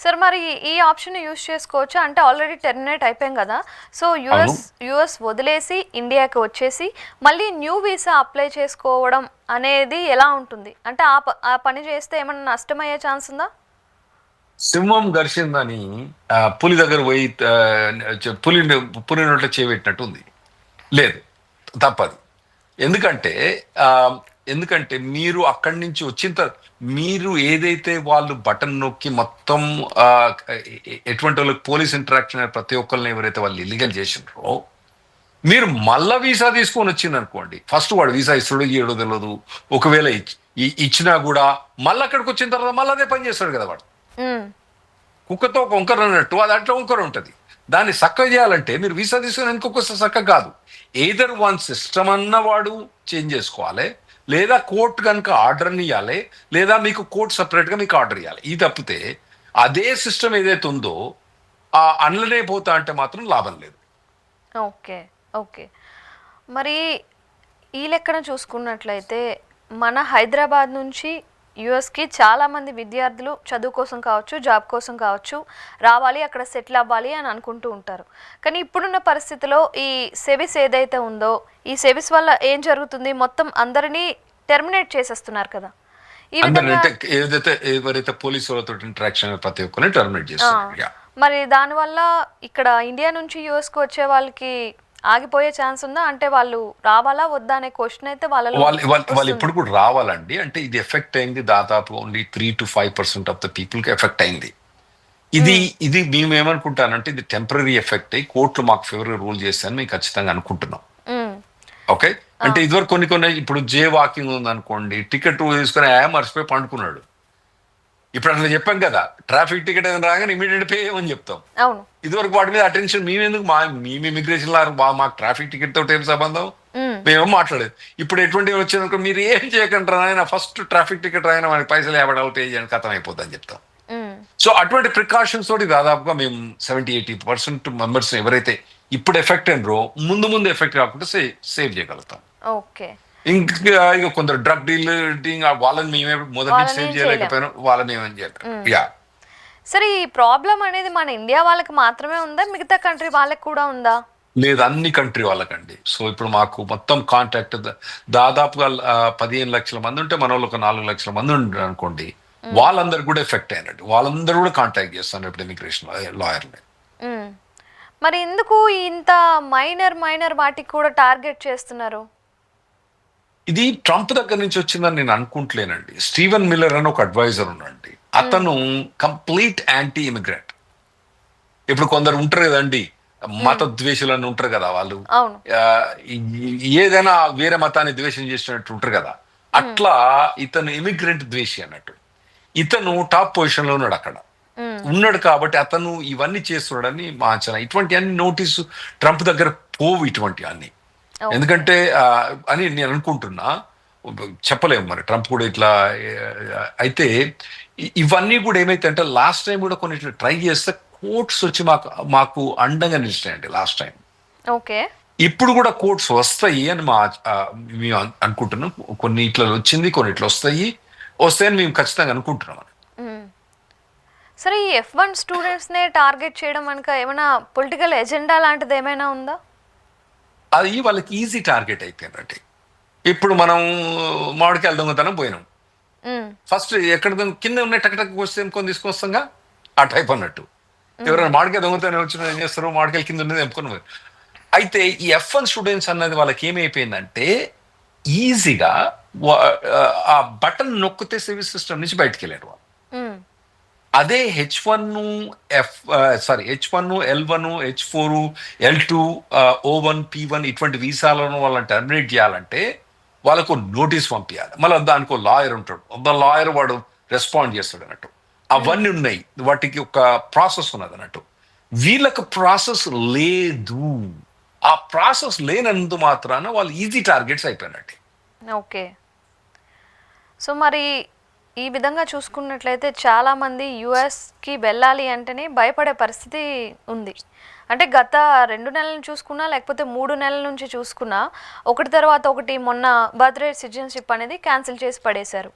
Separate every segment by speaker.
Speaker 1: Sir మరి ఈ option use చేసుకోవచ్చా? అంటే ఆల్రెడీ టెర్మినేట్ అయిపోయాం కదా, సో
Speaker 2: అవును.
Speaker 1: యుఎస్ వదిలేసి ఇండియాకి వచ్చేసి మళ్ళీ న్యూ వీసా అప్లై చేసుకోవడం అనేది ఎలా ఉంటుంది? అంటే ఆ పని చేస్తే ఏమైనా నష్టమయ్యే ఛాన్స్ ఉందా?
Speaker 2: సింహం ఘర్షిందని పులి దగ్గర పోయి పులి పులి నోట్లో చేపెట్టినట్టు ఉంది. లేదు, తప్పదు. ఎందుకంటే ఆ, ఎందుకంటే మీరు అక్కడి నుంచి వచ్చిన మీరు ఏదైతే వాళ్ళు బటన్ నొక్కి మొత్తం ఆ, ఎటువంటి వాళ్ళకి పోలీస్ ఇంటరాక్షన్ ప్రతి ఒక్కరిని ఎవరైతే వాళ్ళు ఇల్లీగల్ చేసినారో, మీరు మళ్ళా వీసా తీసుకొని వచ్చింది అనుకోండి, ఫస్ట్ వాడు వీసా ఇస్తాడో ఇయ్యడో తెలియదు. ఒకవేళ ఇచ్చినా కూడా మళ్ళీ అక్కడికి వచ్చిన తర్వాత మళ్ళీ అదే పని చేస్తాడు కదా వాడు. కుక్కతో ఒక వంకర అన్నట్టు అది అట్లా వంకర ఉంటుంది. దాన్ని చక్కగా చేయాలంటే మీరు వీసా తీసుకుని ఇంకొక చక్కగా కాదు, ఎయిదర్ వన్ సిస్టమ్ అన్న వాడు చేంజ్ చేసుకోవాలి, లేదా కోర్టు కనుక ఆర్డర్ని ఇవ్వాలి, లేదా మీకు కోర్టు సపరేట్గా మీకు ఆర్డర్ ఇవ్వాలి. ఇది తప్పితే అదే సిస్టమ్ ఏదైతే ఉందో ఆ అండ్లనే పోతా అంటే మాత్రం లాభం లేదు.
Speaker 1: Okay, okay. మరి ఈ లెక్కన చూసుకున్నట్లయితే మన హైదరాబాద్ నుంచి యుఎస్కి చాలామంది విద్యార్థులు చదువు కోసం కావచ్చు, జాబ్ కోసం కావచ్చు రావాలి, అక్కడ సెటిల్ అవ్వాలి అని అనుకుంటూ ఉంటారు. కానీ ఇప్పుడున్న పరిస్థితిలో ఈ సెవిస్ ఏదైతే ఉందో, ఈ సెవిస్ వల్ల ఏం జరుగుతుంది, మొత్తం అందరినీ టెర్మినేట్ చేసేస్తున్నారు కదా. ఈ విధంగా
Speaker 2: ఏదైతే ఎవరైతే పోలీసు వాళ్ళతో ఇంటరాక్షన్ ప్రతి ఒక్కరిని టెర్మినేట్ చేస్తున్నారు.
Speaker 1: మరి దానివల్ల ఇక్కడ ఇండియా నుంచి యుఎస్కి వచ్చే వాళ్ళకి ఆగిపోయే ఛాన్స్ ఉందా? అంటే వాళ్ళు రావాలా వద్దా అనే క్వశ్చన్ అయితే
Speaker 2: వాళ్ళు ఇప్పుడు కూడా రావాలండి. అంటే ఇది ఎఫెక్ట్ అయింది దాదాపు only 3 to 5% of the people కి ఎఫెక్ట్ అయింది. ఇది మేము ఏమనుకుంటానంటే ఇది టెంపరీ ఎఫెక్ట్ అయ్యి కోర్టులు మాకు ఫేవర్ రూల్ చేస్తాయని మేము ఖచ్చితంగా అనుకుంటున్నాం. ఓకే, అంటే ఇదివరకు కొన్ని ఇప్పుడు జే వాకింగ్ ఉంది అనుకోండి, టికెట్ తీసుకుని మర్చిపోయి పండుకున్నాడు. ఇప్పుడు అట్లా చెప్పాం కదా, ట్రాఫిక్ టికెట్ ఏదైనా రాగానే ఇమీడియట్ పే చేయమని చెప్తాం. ఇదివరకు వాటి మీద అటెన్షన్ మేమెందుకు, మేము ఇమిగ్రేషన్ మాకు ట్రాఫిక్ టికెట్ తోటి ఏం సంబంధం, మేమేమో మాట్లాడేది. ఇప్పుడు ఎటువంటి వచ్చిందనుకో మీరు ఏం చేయకండి ఆయన ఫస్ట్ ట్రాఫిక్ టికెట్ రాయన మనకి పైసలు $50 పే చేయడానికి కథం అయిపోద్ది అని చెప్తాం. సో అటువంటి ప్రికాషన్స్ తోటి దాదాపుగా మేము 70-80% మెంబర్స్ ఎవరైతే ఇప్పుడు ఎఫెక్ట్ అయినరో ముందు ఎఫెక్ట్ కాకుండా సేవ్ చేయగలుగుతాం.
Speaker 1: ఓకే,
Speaker 2: ఇంకా ఇక కొందరు డ్రగ్ డీలింగ్ వాళ్ళని మేమే మొదటి సేవ్ చేయలేకపోయినా వాళ్ళని ఏమని చెప్పారు.
Speaker 1: సరే, ఈ ప్రాబ్లం అనేది మన ఇండియా వాళ్ళకి మాత్రమే ఉందా, మిగతా కంట్రీ వాళ్ళకి కూడా ఉందా?
Speaker 2: లేదు, అన్ని కంట్రీ వాళ్ళకండి. సో ఇప్పుడు మాకు మొత్తం కాంటాక్ట్ దాదాపుగా 15 లక్షల మంది ఉంటే మన వాళ్ళు ఒక 4 లక్షల మంది ఉంటారు అనుకోండి, వాళ్ళందరూ కూడా ఎఫెక్ట్ అయినట్టు, వాళ్ళందరూ కూడా కాంటాక్ట్ చేస్తాను ఇప్పుడు ఇమిగ్రేషన్ లాయర్ని.
Speaker 1: మరి ఎందుకు ఇంత మైనర్ వాటికి కూడా టార్గెట్ చేస్తున్నారు?
Speaker 2: ఇది ట్రంప్ దగ్గర నుంచి వచ్చిందని నేను అనుకుంటలేనండి. స్టీవెన్ మిల్లర్ అని ఒక అడ్వైజర్ ఉన్నాడండి, అతను కంప్లీట్ యాంటీ ఇమిగ్రెంట్. ఇప్పుడు కొందరు ఉంటారు కదండి, మత ద్వేషులు అని ఉంటారు కదా, వాళ్ళు ఏదైనా వేరే మతాన్ని ద్వేషం చేసినట్టు ఉంటారు కదా, అట్లా ఇతను ఇమిగ్రెంట్ ద్వేషి అన్నట్టు. ఇతను టాప్ పొజిషన్ లో ఉన్నాడు అక్కడ ఉన్నాడు కాబట్టి అతను ఇవన్నీ చేస్తున్నాడని మా అంచనా. ఇటువంటి అన్ని నోటీసు ట్రంప్ దగ్గర పోవు ఇటువంటి అన్ని, ఎందుకంటే అని నేను అనుకుంటున్నా. చెప్పలేము మరి ట్రంప్ కూడా ఇట్లా అయితే. ఇవన్నీ కూడా ఏమైతే అంటే లాస్ట్ టైం కూడా కొన్ని ఇట్లా ట్రై చేస్తే కోర్ట్స్ వచ్చి మాకు అండంగా నిలిచినాయండి లాస్ట్ టైం.
Speaker 1: ఓకే,
Speaker 2: ఇప్పుడు కూడా కోర్ట్స్ వస్తాయి అని మేము అనుకుంటున్నాం. కొన్ని ఇట్లా వచ్చింది, కొన్ని ఇట్లా వస్తాయని మేము ఖచ్చితంగా అనుకుంటున్నాం.
Speaker 1: సరే, ఈ F1 స్టూడెంట్స్ నే టార్గెట్ చేయడం కనుక ఏమైనా పొలిటికల్ ఎజెండా లాంటిది ఏమైనా ఉందా?
Speaker 2: అది వాళ్ళకి ఈజీ టార్గెట్ అయిపోయిందండి. ఇప్పుడు మనం మామిడికాయలు దొంగతనం పోయినాం, ఫస్ట్ ఎక్కడ కింద ఉన్న టక్ వస్తే కొని తీసుకొస్తాంగా, ఆ టైప్ అన్నట్టు. ఎవరైనా మామిడికాయ దొంగతనం వచ్చిన ఏం చేస్తారు, మామిడికాయలు కింద ఉన్నది ఎంపుకొని. అయితే ఈ F1 స్టూడెంట్స్ అన్నది వాళ్ళకి ఏమైపోయిందంటే ఈజీగా ఆ బటన్ నొక్కితే సివిల్ సిస్టమ్ నుంచి బయటకు వెళ్ళారు వాళ్ళు. అదే H1, L1, H4, L2, O1, P1 ఇటువంటి వీసాలను వాళ్ళని టర్మినేట్ చేయాలంటే వాళ్ళకు నోటీస్ పంపించాలి. మళ్ళీ దానికి ఒక లాయర్ ఉంటాడు, లాయర్ వాడు రెస్పాండ్ చేస్తాడు అన్నట్టు. అవన్నీ ఉన్నాయి, వాటికి ఒక ప్రాసెస్ ఉన్నది అన్నట్టు. వీళ్ళకి ప్రాసెస్ లేదు. ఆ ప్రాసెస్ లేనందు మాత్రాన వాళ్ళు ఈజీ టార్గెట్స్ అయిపోయినట్టు.
Speaker 1: ఓకే, సో మరి ఈ విధంగా చూసుకున్నట్లయితే చాలామంది యుఎస్కి వెళ్ళాలి అంటేనే భయపడే పరిస్థితి ఉంది. అంటే గత 2 నెలలు చూసుకున్నా, లేకపోతే 3 నెలల నుంచి చూసుకున్నా, ఒకటి తర్వాత ఒకటి మొన్న బర్త్డే సిటిజన్షిప్ అనేది క్యాన్సిల్ చేసి పడేశారు.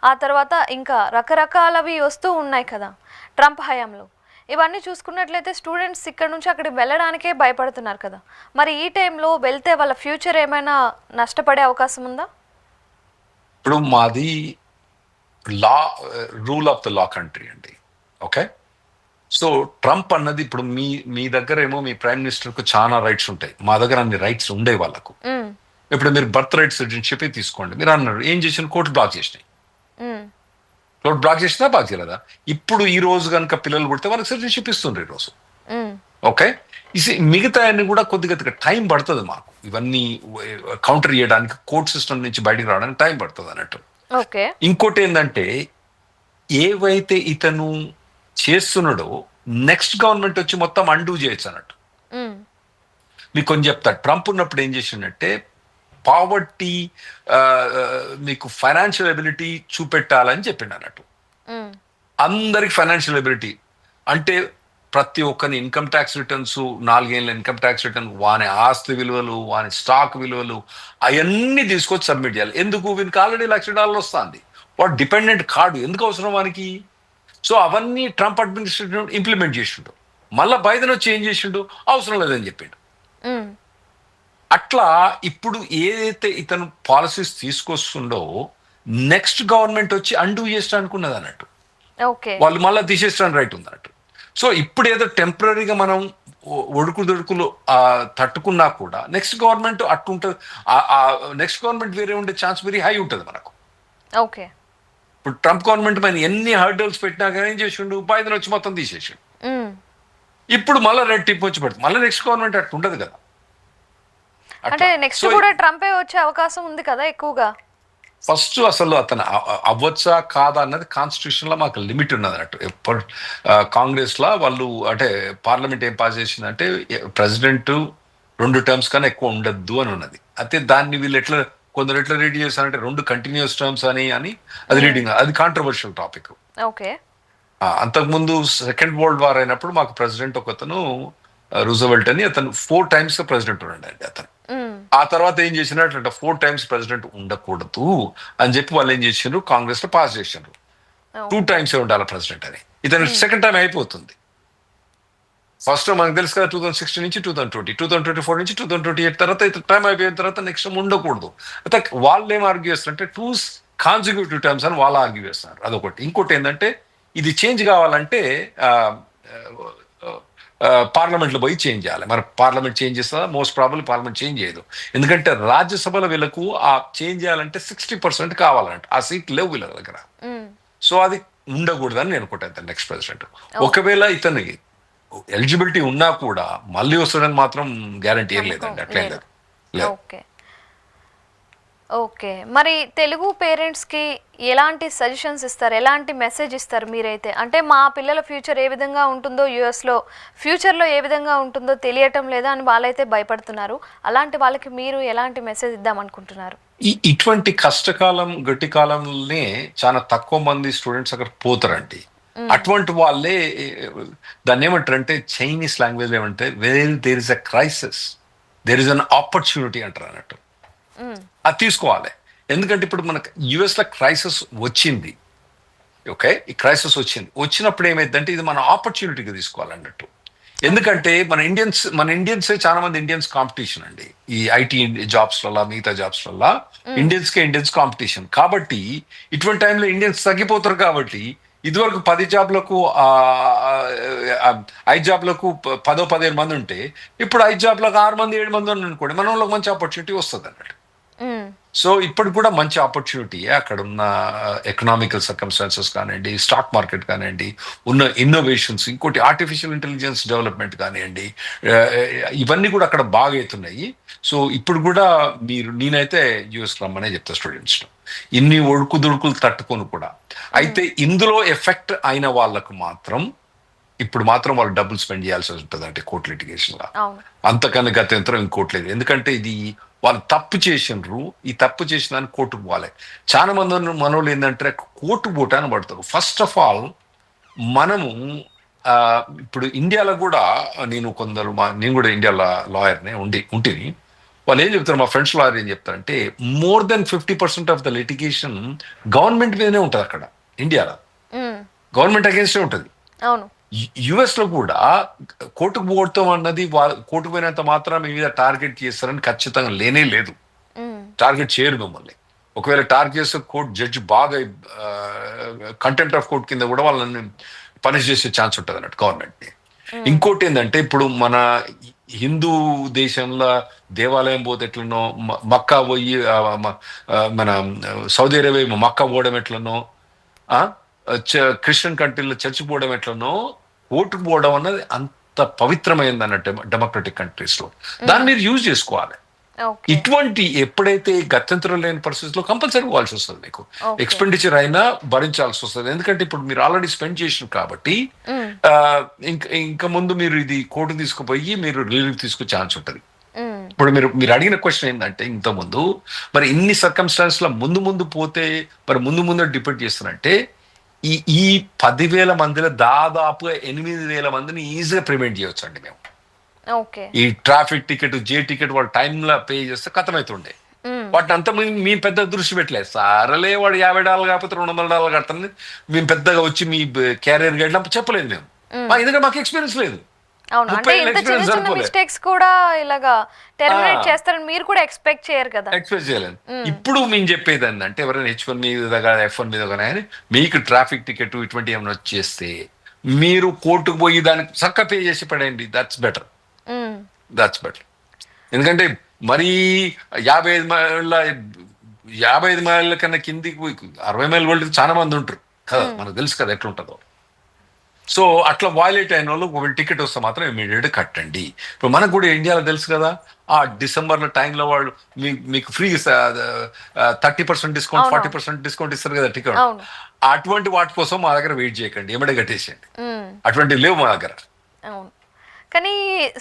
Speaker 1: ఆ తర్వాత ఇంకా రకరకాలవి వస్తూ ఉన్నాయి కదా. ట్రంప్ హయాంలో. ఇవన్నీ చూసుకున్నట్లయితే స్టూడెంట్స్ ఇక్కడ నుంచి అక్కడికి వెళ్ళడానికే భయపడుతున్నారు కదా. మరి ఈ టైంలో వెళ్తే వాళ్ళ ఫ్యూచర్ ఏమైనా నష్టపడే అవకాశం ఉందా?
Speaker 2: ఇప్పుడు మాది లా rule of the law country అండి. ఓకే, సో ట్రంప్ అన్నది ఇప్పుడు మీ దగ్గర ఏమో మీ ప్రైమ్ మినిస్టర్కు చాలా రైట్స్ ఉంటాయి, మా దగ్గర అన్ని రైట్స్ ఉండే వాళ్ళకు. ఇప్పుడు మీరు బర్త్ రైట్ సిటిజన్షిప్ తీసుకోండి, మీరు అన్నారు ఏం చేసిన కోర్టు బ్లాక్ చేసినాయి. కోర్టు బ్లాక్ చేసినా బాగా చేయలేదా? ఇప్పుడు ఈ రోజు కనుక పిల్లలు పుడితే వాళ్ళకి సిటిజన్షిప్ ఇస్తుండ్రు ఈ రోజు. ఓకే, మిగతా అన్ని కూడా కొద్దిగా టైం పడుతుంది మాకు ఇవన్నీ కౌంటర్ చేయడానికి, కోర్ట్ సిస్టమ్ నుంచి బయటకు రావడానికి టైం పడుతుంది అన్నట్టు. ఇంకోటి ఏంటంటే ఏవైతే ఇతను చేస్తున్నాడో నెక్స్ట్ గవర్నమెంట్ వచ్చి మొత్తం అండూ చేయొచ్చు అన్నట్టు. మీకు కొంచెం చెప్తా, ట్రంప్ ఉన్నప్పుడు ఏం చేసిందంటే పావర్టీ మీకు ఫైనాన్షియల్ ఎబిలిటీ చూపెట్టాలని చెప్పిండు అన్నట్టు. అందరికి ఫైనాన్షియల్ ఎబిలిటీ అంటే ప్రతి ఒక్కరిని ఇన్కమ్ ట్యాక్స్ రిటర్న్స్, 4 ఏళ్ళ ఇన్కమ్ ట్యాక్స్ రిటర్న్, వాని ఆస్తి విలువలు, వాని స్టాక్ విలువలు అవన్నీ తీసుకొచ్చి సబ్మిట్ చేయాలి. ఎందుకు? వీనికి ఆల్రెడీ $1,00,000 వస్తుంది, వాడు డిపెండెంట్ కాడు, ఎందుకు అవసరం వానికి? సో అవన్నీ ట్రంప్ అడ్మినిస్ట్రేషన్ ఇంప్లిమెంట్ చేసిండు. మళ్ళీ బైడెన్ వచ్చి ఏం చేసిండు? అవసరం లేదని చెప్పిండు. అట్లా ఇప్పుడు ఏదైతే ఇతను పాలసీస్ తీసుకొస్తుండో నెక్స్ట్ గవర్నమెంట్ వచ్చి అండూ చేస్తానికి ఉన్నది అన్నట్టు. వాళ్ళు మళ్ళీ తీసేస్తానికి రైట్ ఉంది అన్నట్టు. సో ఇప్పుడు ఏదో టెంపరీగా మనం ఒడుకుదొడుకులు తట్టుకున్నా కూడా నెక్స్ట్ గవర్నమెంట్ అట్టుంటుంది, నెక్స్ట్ గవర్నమెంట్ వేరే ఉండే ఛాన్స్ వెరీ హై ఉంటుంది మనకు.
Speaker 1: ఓకే,
Speaker 2: ఇప్పుడు ట్రంప్ గవర్నమెంట్ మన ఎన్ని హర్డల్స్ పెట్టినా కానీ ఏం చేసిండు? బైడెన్ వచ్చి మొత్తం తీసేసిండు. ఇప్పుడు మళ్ళీ రెడ్ టిప్ వచ్చి పెడుతుంది, మళ్ళీ నెక్స్ట్ గవర్నమెంట్ అట్టు ఉండదు కదా.
Speaker 1: అంటే నెక్స్ట్ కూడా ట్రంపే వచ్చే అవకాశం ఉంది కదా ఎక్కువగా.
Speaker 2: ఫస్ట్ అసలు అతను అవ్వచ్చా కాదా అన్నది కాన్స్టిట్యూషన్ లో మాకు లిమిట్ ఉన్నది అన్నట్టు. కాంగ్రెస్ లో వాళ్ళు అంటే పార్లమెంట్ ఏం పాస్ చేసిందంటే ప్రెసిడెంట్ 2 టర్మ్స్ కన్నా ఎక్కువ ఉండద్దు అని ఉన్నది. అయితే దాన్ని వీళ్ళు కొందరు ఎట్లా రీడ్ చేస్తారంటే 2 కంటిన్యూస్ టర్మ్స్ అని అది రీడింగ్, అది కాంట్రవర్షియల్ టాపిక్.
Speaker 1: ఓకే,
Speaker 2: అంతకుముందు సెకండ్ వరల్డ్ వార్ అయినప్పుడు మాకు ప్రెసిడెంట్ ఒకతను రూజవెల్ట్ అని, అతను 4 times ప్రెసిడెంట్ ఉన్నాడండి అతను. ఆ తర్వాత ఏం చేసినట్టు 4 times ప్రెసిడెంట్ ఉండకూడదు అని చెప్పి వాళ్ళు ఏం చేసిండ్రు, కాంగ్రెస్ లో పాస్ చేసిండ్రు 2 times ఉండాలి ప్రెసిడెంట్ అని. ఇతను సెకండ్ టైం అయిపోతుంది. ఫస్ట్ మనకు తెలుసు కదా 2016 నుంచి 2020, 2024 నుంచి 2028 తర్వాత ఇతను టైం అయిపోయిన తర్వాత నెక్స్ట్ టైం ఉండకూడదు. అయితే వాళ్ళు ఏం ఆర్గ్యూ చేస్తారంటే 2 consecutive terms అని వాళ్ళు ఆర్గ్యూ చేస్తున్నారు. అదొకటి. ఇంకోటి ఏంటంటే ఇది చేంజ్ కావాలంటే పార్లమెంట్లో పోయి చేంజ్ చేయాలి. మరి పార్లమెంట్ చేంజ్ చేస్తుందా? మోస్ట్ ప్రాబబ్లీ పార్లమెంట్ చేంజ్ చేయదు. ఎందుకంటే రాజ్యసభలో వీళ్ళకు ఆ చేంజ్ చేయాలంటే 60% కావాలంట, ఆ సీట్ లేవు వీళ్ళ దగ్గర. సో అది ఉండకూడదని నేను అనుకుంటాను నెక్స్ట్ ప్రెసిడెంట్. ఒకవేళ ఇతనికి ఎలిజిబిలిటీ ఉన్నా కూడా మళ్ళీ వస్తుందని మాత్రం గ్యారంటీ ఏం లేదండి, అట్లేం లేదు.
Speaker 1: ఓకే, మరి తెలుగు పేరెంట్స్కి ఎలాంటి సజెషన్స్ ఇస్తారు, ఎలాంటి మెసేజ్ ఇస్తారు మీరైతే? అంటే మా పిల్లల ఫ్యూచర్ ఏ విధంగా ఉంటుందో, యుఎస్లో ఫ్యూచర్లో ఏ విధంగా ఉంటుందో తెలియటం లేదా అని వాళ్ళైతే భయపడుతున్నారు. అలాంటి వాళ్ళకి మీరు ఎలాంటి మెసేజ్ ఇద్దామనుకుంటున్నారు?
Speaker 2: ఇటువంటి కష్టకాలం గట్టి కాలంలోనే చాలా తక్కువ మంది స్టూడెంట్స్ అక్కడ పోతారండి. అటువంటి వాళ్ళే దాన్ని ఏమంటారంటే చైనీస్ లాంగ్వేజ్ ఏమంటే where there is a crisis there is an opportunity అంటారు అన్నట్టు. అది తీసుకోవాలి. ఎందుకంటే ఇప్పుడు మనకు యుఎస్ లో క్రైసిస్ వచ్చింది. ఓకే, ఈ క్రైసిస్ వచ్చినప్పుడు ఏమైందంటే ఇది మన ఆపర్చునిటీగా తీసుకోవాలన్నట్టు. ఎందుకంటే మన ఇండియన్స్ చాలా మంది ఇండియన్స్ కాంపిటీషన్ అండి ఈ ఐటీ జాబ్స్ వల్ల, మిగతా జాబ్స్ వల్ల ఇండియన్స్ కాంపిటీషన్. కాబట్టి ఇటువంటి టైంలో ఇండియన్స్ తగ్గిపోతారు. కాబట్టి ఇదివరకు 10 జాబ్లకు 5 జాబ్లకు 10-15 మంది ఉంటే ఇప్పుడు 5 జాబ్లకు 6 మంది 7 మంది అనుకోండి, మన వాళ్ళకి మంచి ఆపర్చునిటీ వస్తుంది అన్నట్టు. సో ఇప్పటికి కూడా మంచి ఆపర్చునిటీ అక్కడ ఉన్న ఎకనామికల్ సర్కమ్స్టాన్సెస్ కానివ్వండి, స్టాక్ మార్కెట్ కానివ్వండి, ఉన్న ఇన్నోవేషన్స్, ఇంకోటి ఆర్టిఫిషియల్ ఇంటెలిజెన్స్ డెవలప్మెంట్ కానివ్వండి, ఇవన్నీ కూడా అక్కడ బాగా అవుతున్నాయి. సో ఇప్పుడు కూడా నేనైతే యూఎస్ రమ్మనే చెప్తా స్టూడెంట్స్లో, ఇన్ని ఒడుకుదుడుకులు తట్టుకొని కూడా. అయితే ఇందులో ఎఫెక్ట్ అయిన వాళ్ళకు మాత్రం ఇప్పుడు మాత్రం వాళ్ళు డబ్బులు స్పెండ్ చేయాల్సి ఉంటుంది అంటే కోర్టు లిటిగేషన్ గా. అంతకన్నా గత్యంతరం ఇంకోటి లేదు. ఎందుకంటే ఇది వాళ్ళు తప్పు చేసినారు, ఈ తప్పు చేసిన దాన్ని కోర్టుకు పోవాలి. చాలా మంది మనోళ్ళు ఏంటంటే కోర్టు పోటాన్ని పడతారు. ఫస్ట్ ఆఫ్ ఆల్ మనము ఇప్పుడు ఇండియాలో కూడా నేను కూడా ఇండియాలో లాయర్నే ఉంటుంది. వాళ్ళు ఏం చెప్తారు, మా ఫ్రెండ్స్ లాయర్ ఏం చెప్తారంటే more than 50% of the litigation government మీదనే ఉంటుంది. అక్కడ ఇండియాలో గవర్నమెంట్ అగేన్స్టే ఉంటుంది.
Speaker 1: అవును.
Speaker 2: యుఎస్ లో కూడా కోర్టుకు పోవటం అన్నది కోర్టు పోయినంత మాత్రం మీ మీద టార్గెట్ చేస్తారని ఖచ్చితంగా లేనే లేదు.
Speaker 1: ఉమ్,
Speaker 2: టార్గెట్ చేయరు మిమ్మల్ని. ఒకవేళ టార్గెట్ చేస్తే కోర్టు జడ్జి బాగా కంటెంప్ట్ ఆఫ్ కోర్ట్ కింద కూడా వాళ్ళని పనిష్ చేసే ఛాన్స్ ఉంటుంది అన్నట్టు గవర్నమెంట్ ని.
Speaker 1: ఉమ్,
Speaker 2: ఇంకోటి ఏంటంటే ఇప్పుడు మన హిందూ దేశంలో దేవాలయం పోతే ఎట్లనో మక్కా పోయి మన సౌదీ అరేబియా మక్కా పోవడం ఎట్లనో, ఆ క్రిస్టియన్ కంట్రీలో చర్చి పోవడం ఎట్లనో ఓటుకు పోవడం అన్నది అంత పవిత్రమైంది అన్నట్టు డెమోక్రటిక్ కంట్రీస్ లో. దాన్ని మీరు యూజ్ చేసుకోవాలి.
Speaker 1: ఓకే.
Speaker 2: ఇటువంటి ఎప్పుడైతే గత్యంతరం లేని పరిస్థితుల్లో కంపల్సరీ పోవాల్సి వస్తుంది. మీకు
Speaker 1: ఓకే.
Speaker 2: ఎక్స్పెండిచర్ అయినా భరించాల్సి వస్తుంది. ఎందుకంటే ఇప్పుడు మీరు ఆల్రెడీ స్పెండ్ చేసిన కాబట్టి
Speaker 1: ఉమ్,
Speaker 2: ఇంకా ముందు మీరు ఇది కోర్టు తీసుకుపోయి మీరు రిలీఫ్ తీసుకునే ఛాన్స్ ఉంటుంది.
Speaker 1: ఉమ్,
Speaker 2: ఇప్పుడు మీరు అడిగిన క్వశ్చన్ ఏంటంటే ఇంత ముందు మరి ఇన్ని సర్కమ్స్టాన్స్ లో ముందు పోతే మరి ముందు డిపెండ్ చేస్తారంటే ఈ 10,000 మందిలో దాదాపుగా 8,000 మందిని ఈజీగా ప్రివెంట్ చేయొచ్చు అండి మేము.
Speaker 1: ఓకే.
Speaker 2: ఈ ట్రాఫిక్ టికెట్ జే టికెట్ వాళ్ళ టైంలో పే చేస్తే కథమవుతుండే.
Speaker 1: ఉమ్,
Speaker 2: వాటిని అంతా మేము పెద్ద దృష్టి పెట్టలేదు. సారలే వాడు $50 కాకపోతే $200 కడతాను మేము పెద్దగా వచ్చి మీ క్యారియర్ గైడ్ చెప్పలేదు మేము. ఎందుకంటే మాకు ఎక్స్పీరియన్స్ లేదు.
Speaker 1: అవును. అంటే
Speaker 2: 30 ఏళ్ళ
Speaker 1: ఇంత చిన్న
Speaker 2: experience
Speaker 1: చిన్న
Speaker 2: సరిపోలే.
Speaker 1: మిస్టేక్స్ కూడా ఇలాగా టెర్మినేట్ చేస్తారని మీరు కూడా ఎక్స్పెక్ట్ చేయరు కదా.
Speaker 2: ఎక్స్ప్రెస్ చేయలేదు. ఇప్పుడు మేము చెప్పేది ఏంటంటే ఎవరైనా H1 మీద కానీ F1 మీద కానీ మీకు ట్రాఫిక్ టికెట్ ఇటువంటి ఏమైనా వచ్చేస్తే మీరు కోర్టుకు పోయి దానికి చక్క పే చేసి పడేయండి. That's better.
Speaker 1: ఉమ్,
Speaker 2: ఎందుకంటే మరీ 55 మైళ్ళ కన్నా కిందికి 60 మైళ్ళ వాళ్ళు చాలా మంది ఉంటారు కదా, మనకు తెలుసు కదా ఎట్లుంటుందో. సో అట్లా వాయిలేట్ అయిన వాళ్ళు ఒకవేళ టికెట్ వస్తే మాత్రం ఇమీడియట్ కట్టండి. ఇప్పుడు మనకు కూడా ఇండియాలో తెలుసు కదా, ఆ డిసెంబర్ టైంలో వాళ్ళు మీకు ఫ్రీ 30% డిస్కౌంట్ 40% డిస్కౌంట్ ఇస్తారు కదా టికెట్.
Speaker 1: అవును.
Speaker 2: అటువంటి వాటి కోసం మా దగ్గర వెయిట్ చేయకండి, ఎమ్మడే కట్టేసేయండి.
Speaker 1: ఉమ్,
Speaker 2: అటువంటి లేవు మా దగ్గర.
Speaker 1: అవును. కానీ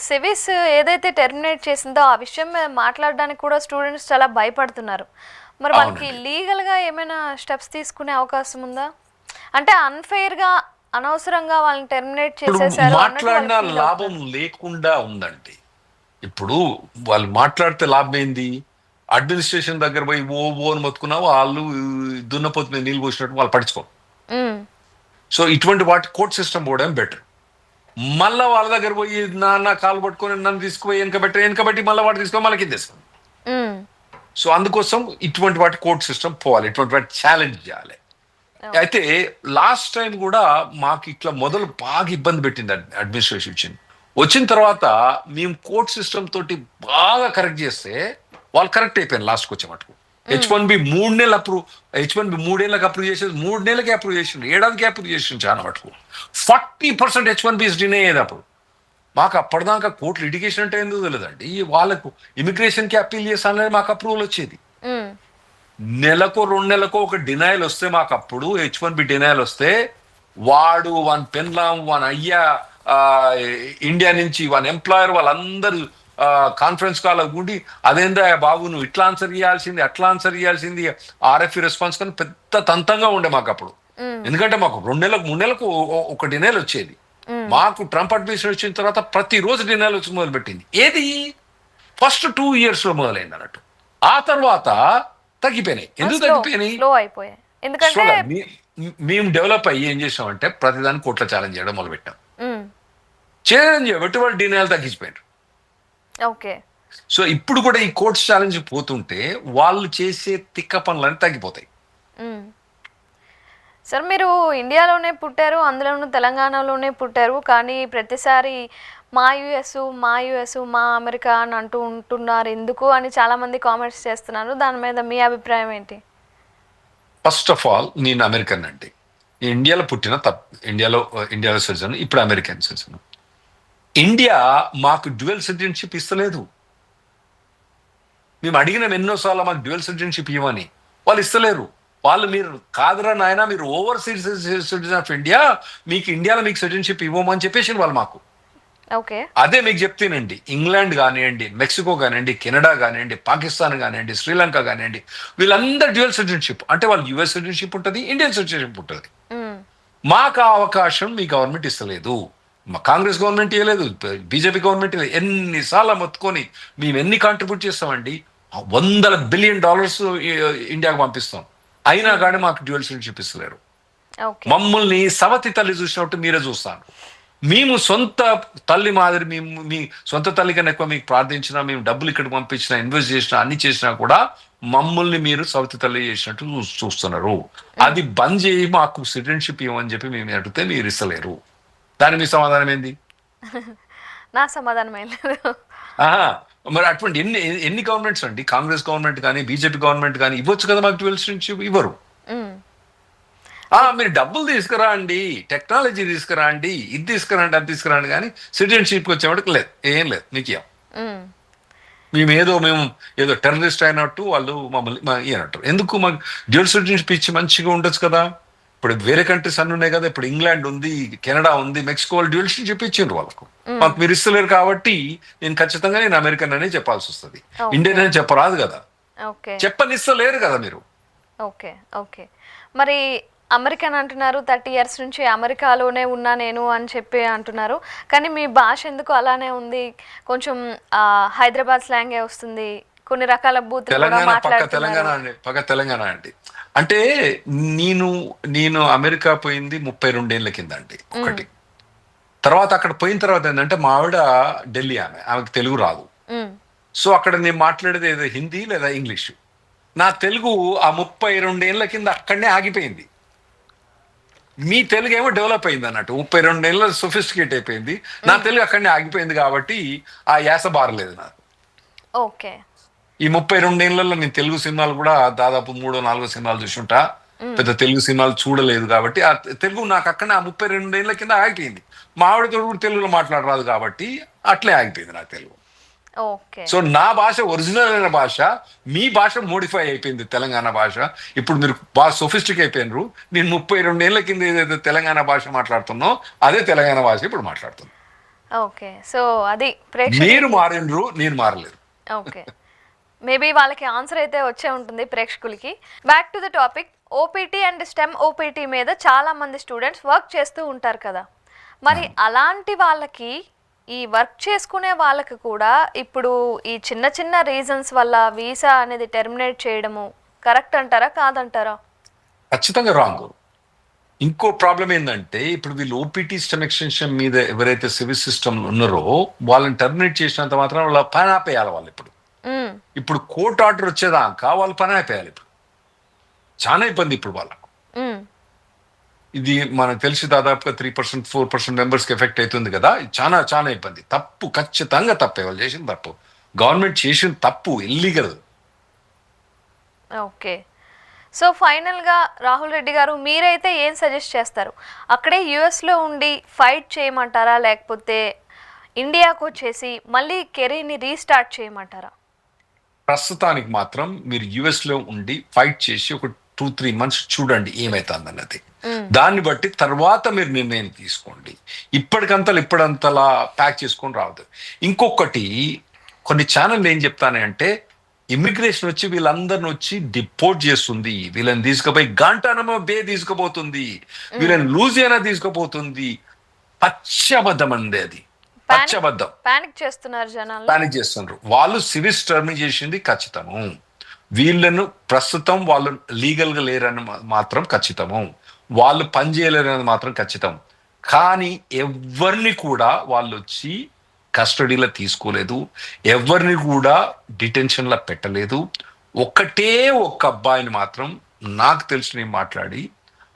Speaker 1: సెవిస్ ఏదైతే టెర్మినేట్ చేసిందో ఆ విషయం మీద మాట్లాడడానికి కూడా స్టూడెంట్స్ చాలా భయపడుతున్నారు. మరి వాళ్ళకి లీగల్గా ఏమైనా స్టెప్స్ తీసుకునే అవకాశం ఉందా? అంటే అన్ఫెయిర్గా అనవసరంగా వాళ్ళని టెర్మినేట్ చేసేసారు
Speaker 2: మాట్లాడిన లాభం లేకుండా ఉందండి. ఇప్పుడు వాళ్ళు మాట్లాడితే లాభం ఏంది? అడ్మినిస్ట్రేషన్ దగ్గర పోయి ఓ అని మొత్తుకున్నా వాళ్ళు దున్నపోతు మీద నీళ్ళు పోసినట్టు వాళ్ళు పట్టించుకోరు. సో ఇటువంటి వాటి కోర్ట్ సిస్టమ్ పోవడం బెటర్. మళ్ళా వాళ్ళ దగ్గర పోయి నాన్న కాలు పట్టుకొని నన్ను తీసుకుపోయి వెనకబెట్టి మళ్ళీ వాటి తీసుకొని మళ్ళీ కిందేస్తాం. సో అందుకోసం ఇటువంటి వాటి కోర్ట్ సిస్టమ్ పోవాలి, ఇటువంటి వాటి ఛాలెంజ్ చేయాలి. అయితే లాస్ట్ టైం కూడా మాకు ఇట్లా మొదలు బాగా ఇబ్బంది పెట్టింది అడ్మినిస్ట్రేషన్. వచ్చిన తర్వాత మేము కోర్ట్ సిస్టమ్ తోటి బాగా కరెక్ట్ చేస్తే వాళ్ళు కరెక్ట్ అయిపోయారు. లాస్ట్కి వచ్చే మటుకు H1B 3 నెలలు అప్రూవ్, H1B 3 ఏళ్ళకి అప్రూవ్ చేసేది 3 నెలలకి అప్రూవ్ చేసిండు, ఏడాదికి అప్రూవ్ చేసిండు. చాలా మటుకు 40% H1B డినే అయ్యేది. అప్పుడు మాకు అప్పటిదాకా కోర్టు లిటిగేషన్ అంటే ఎందుకు తెలియదండి. వాళ్ళకు ఇమిగ్రేషన్కి అప్పీల్ చేస్తానని మాకు అప్రూవల్ వచ్చేది. నెలకో 2 నెలలకో ఒక డినైల్ వస్తే మాకు అప్పుడు H1B డినైల్ వస్తే వాడు వన్ పెన్లాం వన్ అయ్యా ఇండియా నుంచి వన్ ఎంప్లాయర్ వాళ్ళందరూ కాన్ఫరెన్స్ కాల్ కూడి అదేందా బాబు నువ్వు ఇట్లా ఆన్సర్ చేయాల్సింది అట్లా ఆన్సర్ చేయాల్సింది RFE రెస్పాన్స్ కానీ పెద్ద తంతంగా ఉండే మాకు అప్పుడు. ఎందుకంటే మాకు 2 నెలలకు 3 నెలలకు ఒక డినైల్ వచ్చేది. మాకు ట్రంప్ అడ్మినిస్ట్రేషన్ వచ్చిన తర్వాత ప్రతిరోజు డినైల్ వచ్చి మొదలుపెట్టింది. ఏది ఫస్ట్ 2 years లో మొదలైంది అన్నట్టు. ఆ తర్వాత తగ్గిపోయినాయి. ఎందుకు తగ్గిపోయినాయి?
Speaker 1: ఎందుకంటే
Speaker 2: మేము డెవలప్ అయ్యి ఏం చేసామంటే ప్రతిదాన్ని కోర్టులో ఛాలెంజ్ చేయడం మొదలుపెట్టాం. ఛాలెంజ్ చేయబట్టి వాళ్ళు డినైల్ తగ్గించిపోయారు.
Speaker 1: ఓకే.
Speaker 2: సో ఇప్పుడు కూడా ఈ కోర్ట్స్ ఛాలెంజ్ పోతుంటే వాళ్ళు చేసే తిక్క పనులన్నీ తగ్గిపోతాయి.
Speaker 1: సార్ మీరు ఇండియాలోనే పుట్టారు, అందులోనూ తెలంగాణలోనే పుట్టారు, కానీ ప్రతిసారి మా యుఎస్ మా అమెరికా అని అంటూ ఉంటున్నారు ఎందుకు అని చాలా మంది కామెంట్స్ చేస్తున్నారు. దాని మీద మీ అభిప్రాయం ఏంటి?
Speaker 2: ఫస్ట్ ఆఫ్ ఆల్ నేను అమెరికన్ అండి. ఇండియాలో పుట్టిన ఇండియాలో సిటిజన్, ఇప్పుడు అమెరికన్ సిటిజన్. ఇండియా మాకు డ్యూయల్ సిటిజన్షిప్ ఇస్తలేదు. మేము అడిగిన ఎన్నోసార్లు మాకు డ్యూయల్ సిటిజన్షిప్ ఇవ్వని, వాళ్ళు ఇస్తలేరు. వాళ్ళు మీరు కాదురా నాయన మీరు ఓవర్సీస్ సిటిజన్ ఆఫ్ ఇండియా, మీకు ఇండియాలో మీకు సిటిజన్షిప్ ఇవ్వమని చెప్పేసి వాళ్ళు మాకు.
Speaker 1: ఓకే.
Speaker 2: అదే మీకు చెప్తానండి, ఇంగ్లాండ్ కానివ్వండి, మెక్సికో కానివ్వండి, కెనడా కానివ్వండి, పాకిస్తాన్ కానివ్వండి, శ్రీలంక కానివ్వండి, వీళ్ళందరూ డ్యూయల్ సిటిజన్షిప్. అంటే వాళ్ళు US సిటిజన్షిప్ ఉంటుంది, ఇండియన్ సిటిజన్షిప్ ఉంటుంది. మాకు ఆ అవకాశం మీ గవర్నమెంట్ ఇస్తలేదు. మా కాంగ్రెస్ గవర్నమెంట్ ఇవ్వలేదు, బీజేపీ గవర్నమెంట్ ఇవ్వలేదు. ఎన్నిసార్లు మొత్తుకొని మేము ఎన్ని కాంట్రిబ్యూట్ చేస్తామండి, $100 బిలియన్ ఇండియాకు పంపిస్తాం, అయినా కానీ మాకు డ్యూయల్ సిటిజన్షిప్ ఇస్తలేరు.
Speaker 1: ఓకే.
Speaker 2: మమ్మల్ని సవతి తల్లి చూసినట్టు మీరే చూస్తాను. మేము సొంత తల్లి మాదిరి మేము మీ సొంత తల్లి కన్నా ఎక్కువ మీకు ప్రార్థించినా, మేము డబ్బులు ఇక్కడికి పంపించినా, ఇన్వెస్ట్ చేసినా, అన్ని చేసినా కూడా మమ్మల్ని మీరు సవతి తల్లి చేసినట్టు చూస్తున్నారు. అది బంద్ చేయి, మాకు సిటిజన్షిప్ ఇవ్వమని చెప్పి మేము అడిగితే మీరు ఇస్తలేరు. దాని మీ సమాధానం ఏంది?
Speaker 1: నా సమాధానం ఏం లేదు.
Speaker 2: మరి అటువంటి ఎన్ని ఎన్ని గవర్నమెంట్స్ అండి, కాంగ్రెస్ గవర్నమెంట్ కానీ బీజేపీ గవర్నమెంట్ కానీ ఇవ్వచ్చు కదా మాకు 12 సిటిజన్షిప్, ఇవ్వరు. మీరు డబ్బులు తీసుకురా అండి, టెక్నాలజీ తీసుకురా అండి, ఇది తీసుకురండి, అది తీసుకురండి, కానీ సిటిజన్షిప్కి వచ్చేవాడికి లేదు, ఏం లేదు, నీకు మేము ఏదో టెర్రరిస్ట్ అయినట్టు వాళ్ళు మమ్మల్ని ఇయనట్టు. ఎందుకు మాకు డ్యూయల్ సిటిజన్షిప్ ఇచ్చి మంచిగా ఉండొచ్చు కదా. ఇప్పుడు వేరే కంట్రీస్ అన్ని ఉన్నాయి కదా, ఇప్పుడు ఇంగ్లాండ్ ఉంది, కెనడా ఉంది, మెక్సికో వాళ్ళు డ్యూయల్ సిటిజన్షిప్ ఇచ్చిండ్రు వాళ్ళకు. మాకు మీరు ఇస్తలేరు కాబట్టి నేను అమెరికన్ అనే చెప్పాల్సి వస్తుంది, ఇండియన్ అని చెప్పరాదు కదా, చెప్పనిస్తలేరు కదా మీరు.
Speaker 1: Okay okay. మరి అమెరికన్ అంటున్నారు, 30 years నుంచి అమెరికాలోనే ఉన్నా నేను అని చెప్పి అంటున్నారు, కానీ మీ భాష ఎందుకు అలానే ఉంది? కొంచెం హైదరాబాద్ స్లాంగే వస్తుంది, కొన్ని రకాల బూతులు కూడా మాట్లాడుతున్నారు.
Speaker 2: తెలంగాణ అండి. అంటే నేను అమెరికా పోయింది 32 ఏళ్ల కింద అండి ఒకటి. తర్వాత అక్కడ పోయిన తర్వాత ఏంటంటే మా ఆవిడ ఢిల్లీ, ఆమెకు తెలుగు రాదు. సో అక్కడ నేను మాట్లాడేది ఏదో హిందీ లేదా ఇంగ్లీష్. నా తెలుగు ఆ 32 ఏళ్ల కింద అక్కడనే ఆగిపోయింది. మీ తెలుగు ఏమో డెవలప్ అయింది అన్నట్టు, 32 ఏళ్ళ సొఫిస్టికేట్ అయిపోయింది. నా తెలుగు అక్కడనే ఆగిపోయింది కాబట్టి ఆ యాస బారలేదు నాకు.
Speaker 1: ఓకే.
Speaker 2: ఈ 32 ఏళ్లలో నేను తెలుగు సినిమాలు కూడా దాదాపు 3-4 సినిమాలు చూసుంటా, పెద్ద తెలుగు సినిమాలు చూడలేదు కాబట్టి ఆ తెలుగు నాకు అక్కడనే ఆ 32 ఏళ్ల కింద ఆగిపోయింది. మా ఆవిడతో కూడా తెలుగులో మాట్లాడరాదు కాబట్టి అట్లే ఆగిపోయింది నా తెలుగు. సో నా భాష ఒరిజినల్ అయిన భాష, మీ భాష మోడిఫై అయిపోయింది తెలంగాణ భాష. ఇప్పుడు మీరు బాగా సొఫిస్టిక్ అయిపోయినారు. నేను 32 ఏళ్ల కింద ఏదైతే తెలంగాణ భాష మాట్లాడుతున్నో అదే తెలంగాణ భాష ఇప్పుడు మాట్లాడుతున్నా.
Speaker 1: ఓకే. సో అది
Speaker 2: మీరు మారినరు, నేను మారలేదు.
Speaker 1: ఓకే. మేబీ వాళ్ళకి ఆన్సర్ అయితే వచ్చే ఉంటుంది ప్రేక్షకులకి. Back to the topic, OPT and stem OPT మీద చాలా మంది స్టూడెంట్స్ వర్క్ చేస్తూ ఉంటారు కదా, మరి అలాంటి వాళ్ళకి, ఈ వర్క్ చేసుకునే వాళ్ళకి కూడా ఇప్పుడు ఈ చిన్న చిన్న రీజన్స్ వల్ల వీసా అనేది టెర్మినేట్ చేయడము కరెక్ట్ అంటారా, కాదంటారా?
Speaker 2: ఖచ్చితంగా రాంగ్. ఇంకో ప్రాబ్లం ఏంటంటే ఇప్పుడు వీళ్ళు ఓపీటీ స్టెమ్ ఎక్స్టెన్షన్ మీద ఎవరైతే సివిల్ సిస్టమ్ ఉన్నారో వాళ్ళని టెర్మినేట్ చేసినంత మాత్రం వాళ్ళ పని ఆపేయాలి. వాళ్ళు ఇప్పుడు కోర్టు ఆర్డర్ వచ్చేదాకా వాళ్ళు పని ఆపేయాలి. ఇప్పుడు చాలా ఇబ్బంది ఇప్పుడు వాళ్ళకు. ఇది మనకు తెలిసి దాదాపుగా 3%, 4% మెంబర్స్కి ఎఫెక్ట్ అవుతుంది కదా. చాలా చాలా ఇబ్బంది. తప్పు, ఖచ్చితంగా తప్పే. వాళ్ళు చేసిన తప్పు, గవర్నమెంట్ చేసిన తప్పు, ఇల్లీగల్.
Speaker 1: ఓకే. సో ఫైనల్గా రాహుల్ రెడ్డి గారు, మీరైతే ఏం సజెస్ట్ చేస్తారు? అక్కడే యుఎస్లో ఉండి ఫైట్ చేయమంటారా, లేకపోతే ఇండియాకు వచ్చేసి మళ్ళీ కెరీర్ని రీస్టార్ట్ చేయమంటారా?
Speaker 2: ప్రస్తుతానికి మాత్రం మీరు యుఎస్లో ఉండి ఫైట్ చేసి ఒక 2-3 months చూడండి ఏమైతుంది అన్నది. దాన్ని బట్టి తర్వాత మీరు నిర్ణయం తీసుకోండి. ఇప్పటికంతలా ప్యాక్ చేసుకొని రావద్దు. ఇంకొకటి, కొన్ని ఛానల్ ఏం చెప్తానంటే ఇమిగ్రేషన్ వచ్చి వీళ్ళందరిని వచ్చి డిపోర్ట్ చేస్తుంది, వీళ్ళని తీసుకుపోయి గాంటానమో బే తీసుకుపోతుంది, వీళ్ళని లూజియానా తీసుకుపోతుంది. పచ్చబద్ధం అండి అది, పచ్చబద్ధం.
Speaker 1: పానిక్ చేస్తున్నారు జనాలు,
Speaker 2: పానిక్ చేస్తున్నారు. వాళ్ళు సివిల్ టర్మినేట్ చేసింది ఖచ్చితము. వీళ్ళను ప్రస్తుతం వాళ్ళు లీగల్గా లేరని మాత్రం ఖచ్చితము, వాళ్ళు పని చేయలేరని మాత్రం ఖచ్చితం. కానీ ఎవరిని కూడా వాళ్ళు వచ్చి కస్టడీలో తీసుకోలేదు, ఎవరిని కూడా డిటెన్షన్లో పెట్టలేదు. ఒక్క అబ్బాయిని మాత్రం నాకు తెలిసి మాట్లాడి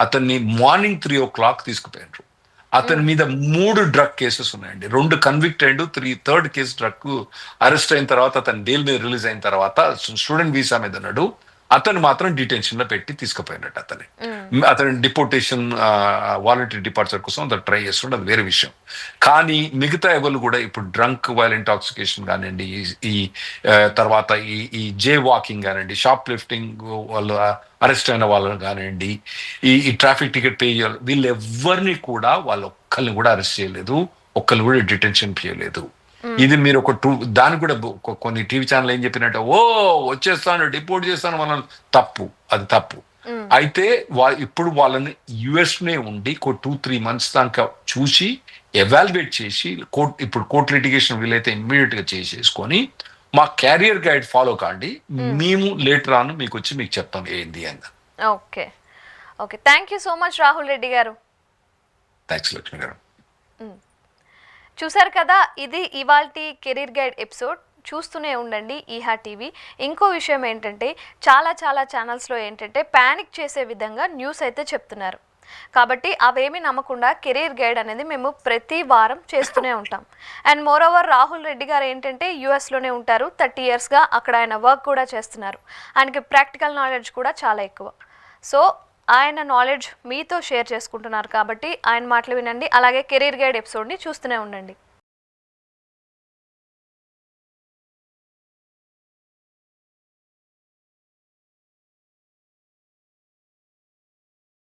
Speaker 2: అతన్ని మార్నింగ్ 3 o'clock తీసుకుపోయినారు. అతని మీద 3 డ్రగ్ కేసెస్ ఉన్నాయండి. 2 కన్విక్ట్ అయ్యిండు, 3rd కేసు డ్రగ్ అరెస్ట్ అయిన తర్వాత అతను బెయిల్ మీద రిలీజ్ అయిన తర్వాత స్టూడెంట్ వీసా మీద ఉన్నాడు. అతను మాత్రం డిటెన్షన్ లో పెట్టి తీసుకుపోయినట్టు. అతని డిపోర్టేషన్ వాలంటరీ డిపార్చర్ కోసం అతను ట్రై చేస్తుండే, అది వేరే విషయం. కానీ మిగతా ఎవరు కూడా ఇప్పుడు డ్రంక్ వైలెంట్ ఇంటాక్సికేషన్ కానివ్వండి, ఈ తర్వాత ఈ జే వాకింగ్ కానివ్వండి, షాప్ లిఫ్టింగ్ వాళ్ళు అరెస్ట్ అయిన వాళ్ళని కానివ్వండి, ఈ ట్రాఫిక్ టికెట్ పే చేయాలి, వీళ్ళు ఎవరిని కూడా వాళ్ళు ఒక్కరిని కూడా అరెస్ట్ చేయలేదు, ఒక్కరిని కూడా డిటెన్షన్ చేయలేదు. ఇది మీరు దానికి కూడా కొన్ని టీవీ ఛానల్ ఏం చెప్పినట్టు, వచ్చేస్తాను డిపోర్ట్ చేస్తాను వాళ్ళని, తప్పు, అది తప్పు. అయితే ఇప్పుడు వాళ్ళని యుఎస్నే ఉండి 2-3 months దాకా చూసి ఎవాల్యుయేట్ చేసి ఇప్పుడు కోర్ట్ లిటిగేషన్ వీలైతే ఇమ్మీడియట్ గా చేసేసుకొని మా క్యారియర్ గైడ్ ఫాలో కాండి, మేము లేటర్ ఆన్ మీకు వచ్చి మీకు చెప్తాం ఏంది అని.
Speaker 1: Okay okay, thank you so much Rahul Reddy గారు.
Speaker 2: థ్యాంక్స్ లక్ష్మి గారు.
Speaker 1: చూశారు కదా, ఇది ఇవాల్టి కెరీర్ గైడ్ ఎపిసోడ్. చూస్తూనే ఉండండి ఈహా టీవీ. ఇంకో విషయం ఏంటంటే చాలా ఛానల్స్లో ఏంటంటే ప్యానిక్ చేసే విధంగా న్యూస్ అయితే చెప్తున్నారు. కాబట్టి అవేమీ నమ్మకుండా కెరీర్ గైడ్ అనేది మేము ప్రతి వారం చేస్తూనే ఉంటాం. అండ్ మోరోవర్ రాహుల్ రెడ్డి గారు ఏంటంటే యూఎస్లోనే ఉంటారు. 30 yearsగా అక్కడ ఆయన వర్క్ కూడా చేస్తున్నారు. ఆయనకి ప్రాక్టికల్ నాలెడ్జ్ కూడా చాలా ఎక్కువ. సో ఆయన నాలెడ్జ్ మీతో షేర్ చేసుకుంటున్నారు కాబట్టి ఆయన మాటలు వినండి. అలాగే కెరీర్ గైడ్ ఎపిసోడ్ని చూస్తూనే ఉండండి.